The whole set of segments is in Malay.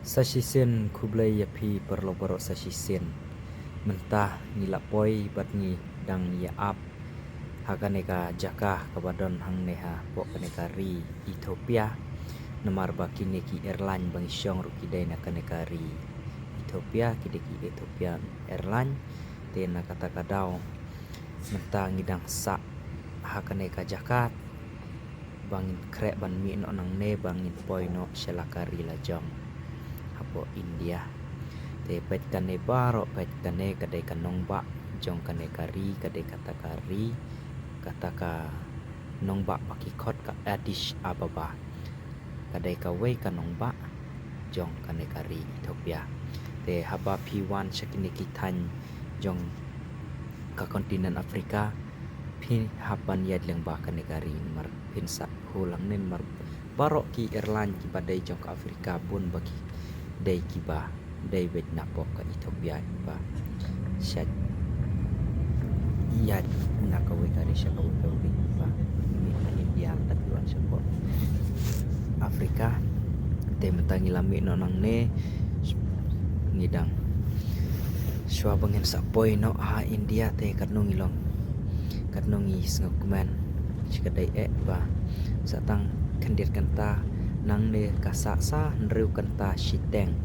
Sasisen kublai yapi perlo sasisen mentah nilapoi bat ni dang ya ap hakaneka jakah kabadon hang neha pok kaneka ri Ethiopia namar bakine ki airline bang syong rukidai na kaneka ri Ethiopia kideki Ethiopian airline te na kata kadau mentah ngidang sa hakaneka jakat bangin krek ban mi no nang ne bangin poi no selakari lajong hapo India te pet kane baro pet kane kadai kanong ba jong kane kari kadai kata kari kata ka nong ba pakikot ka Addis Ababa kadai ka wei kanong ba jong kane kari Ethiopia te haba P1 sakini kitan jong ka kontinen Afrika pin haban yad leng ba kane kari mar pinsa hulang nen mar baro ki airline ki badai jong ka Afrika bun bagi dai kiba dai bet nak pok ka Ethiopia ba syat yad nak kawe kari syakawe kawe ba ni India tak luan support Afrika te mentangi lami no nang ne ngidang swa bangen sapoi no ha India te katnong ilong katnong is ngokuman sikadai ba satang kandir kanta nang ne kasak sa nriu kanta shiteng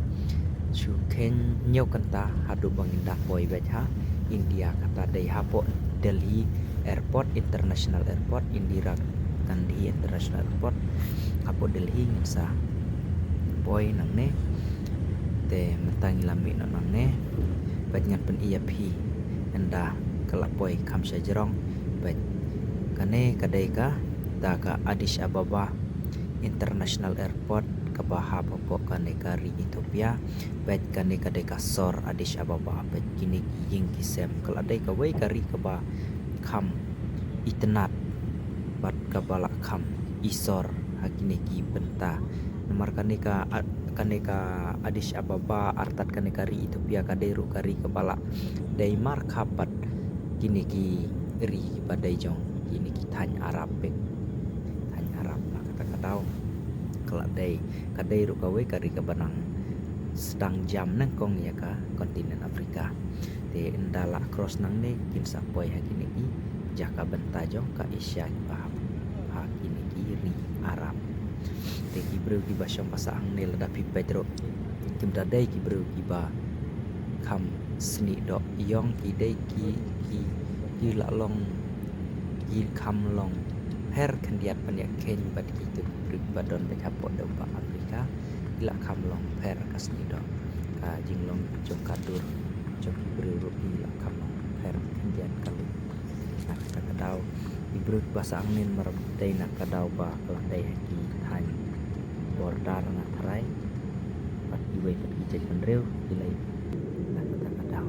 chu ken nyau kanta hadu banginda poi bet ha India kata dai hapo Delhi Airport International Airport Indira Gandhi International Airport hapo Delhi ngsa poi nang ne te mentang lami no nang ne bet ngan pen IAP enda kelak poi kam sajrong bet kane kadai ka da ka Addis Ababa International Airport kabaha pokok kane kari Ethiopia bet kane kadai kasor Addis Ababa bet kini ying kisem kaladai ka wei kari kaba kham itnat bat kabala kham isor hakine ki benta nomor kane ka Addis Ababa artat kane kari Ethiopia kadai ru kari kabala dai mar khapat kini ki ri badai jong kini ki tan Arab bet kadau keladai kadai ru kawe kari ka banang sedang jam nang kong ya ka kontinen Afrika te endala cross nang ne kin sapoi hakini ki jaka benta jong ka Asia paham hakini ki ri Arab te ki bro ki basam pasang ne ladapi petro kim dadai ki bro ki ba kam sni dok yong ki dai ki la long ki kam long her kendiat penyak ken bad itu badon bekapot domba Afrika ila kamlong per kasni do ka jinglong jong kadur jong ibru ila kamlong per kendiat kalu nak kadau ibru bahasa angin merebdai nak kadau ba keladai haki han bordar na tarai pat iwe pat ijek penreu ilai nak kadau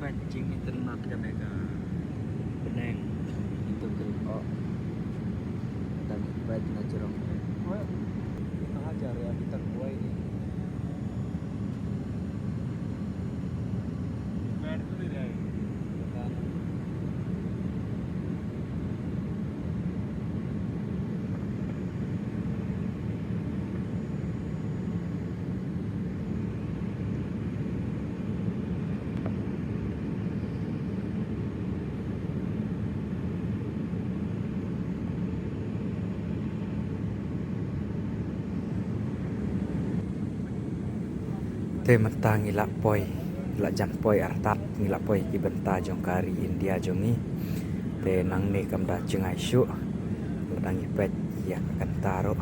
pancing internet kan ya beneng itu keripok dan baik na jerong kita ajar ya kita buai ini Te mentang ngilak poi, ngilak jan poi artat ngilak poi ki benta jong kari India jongi. Te nang ne kam da jengai syu. Ladang ipet ya akan taro.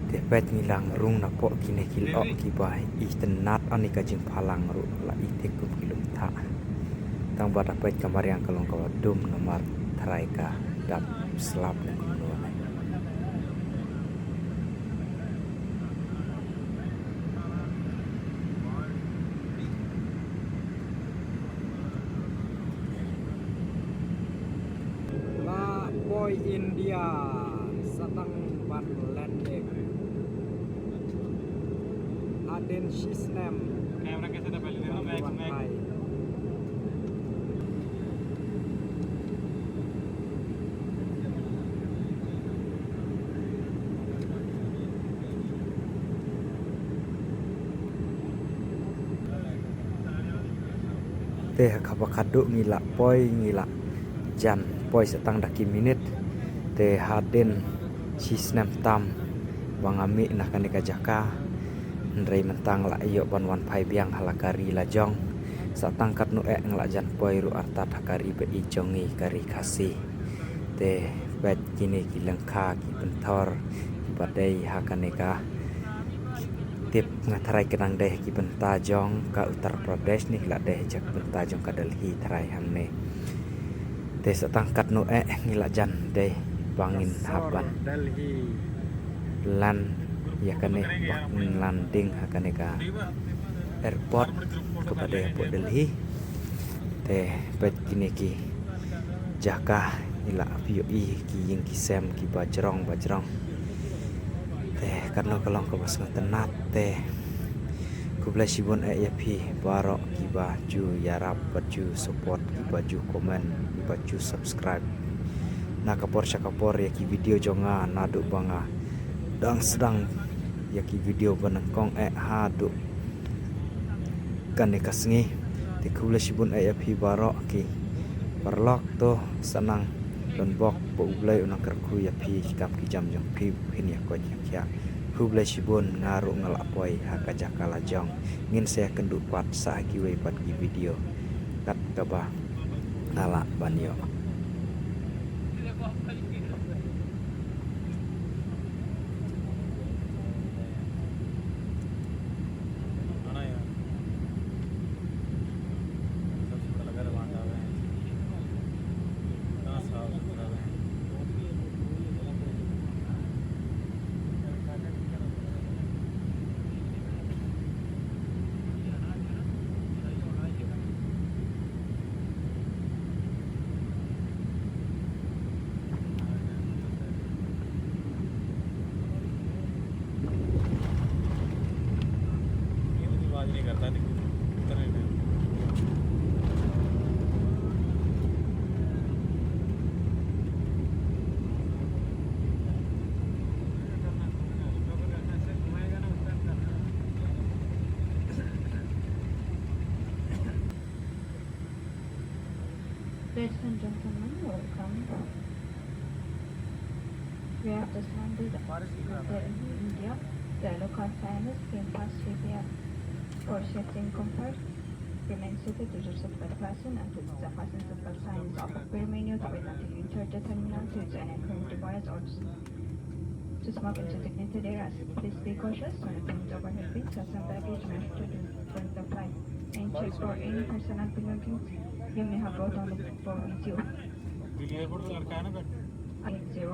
Te pet ngilang rung na po kine kilok ki bai I tenat ani ka jing palang ru la ite kum kilum ta. Tang bata pet kamar yang kalong kawadum nomor tarai ka dap selap na kumno nai. La Poi India satang ban landing Aden Shisnem camera कैसे था पहले देखो मैं Thai. Teh kabakaduk ngilak poi ngilak jan poi setang daki minit te haden sisnem tam bangami nak kanika jaka ndrei mentang la iyo ban wan pai biang halakari la jong satang kat nu ngelak jan poi ru artat hakari be I jongi kari kasi te bet kini ki lengka ki bentor ki badai hakanika tip ngatarai kenang deh ki benta jong ka Uttar Pradesh ni la deh jak benta jong ka Delhi tarai hamne te setangkat nu ngila jan deh bangin haban Delhi lan ya kane bangin landing hakane ka airport kepada airport Delhi te bet kini ki jaka ila api ki ying ki sem ki bajrong teh karena kalong ke bas tenat teh kubla sibon ya pi barok ki baju yarap baju support ki baju komen ki baju subscribe na kapor ya ki video jonga naduk banga dang sedang ya ki video banengkong haduk kan kasngi te kubla sibon ya pi barok ki perlok to senang dan bok bo ublai unang kerku ya pi kam ki jam jong pi hin ya ko ya hublai sibun ngaru ngalak poi haka jakala jong ngin saya kenduk pat sa ki we pat ki video kat kaba ngalak banyo आना यार सबसे बड़ा घर बांधा हुआ है कहाँ साफ सुथरा है आवाज नहीं करता लेकिन उतरने में Ladies and gentlemen, welcome. We have just landed in India. The local pilots came past 3 p.m. For safety and comfort, remain seated to your seatbelt fasten and to the fasten seatbelt signs of the rear menu to wait until you enter the terminal to use any current device or to smoke into designated areas. Please be cautious when attempting overhead bins as some baggage may have to do during the flight. And check for any personal belongings you may have brought on the board with you. Delhi airport तो लड़का है ना 80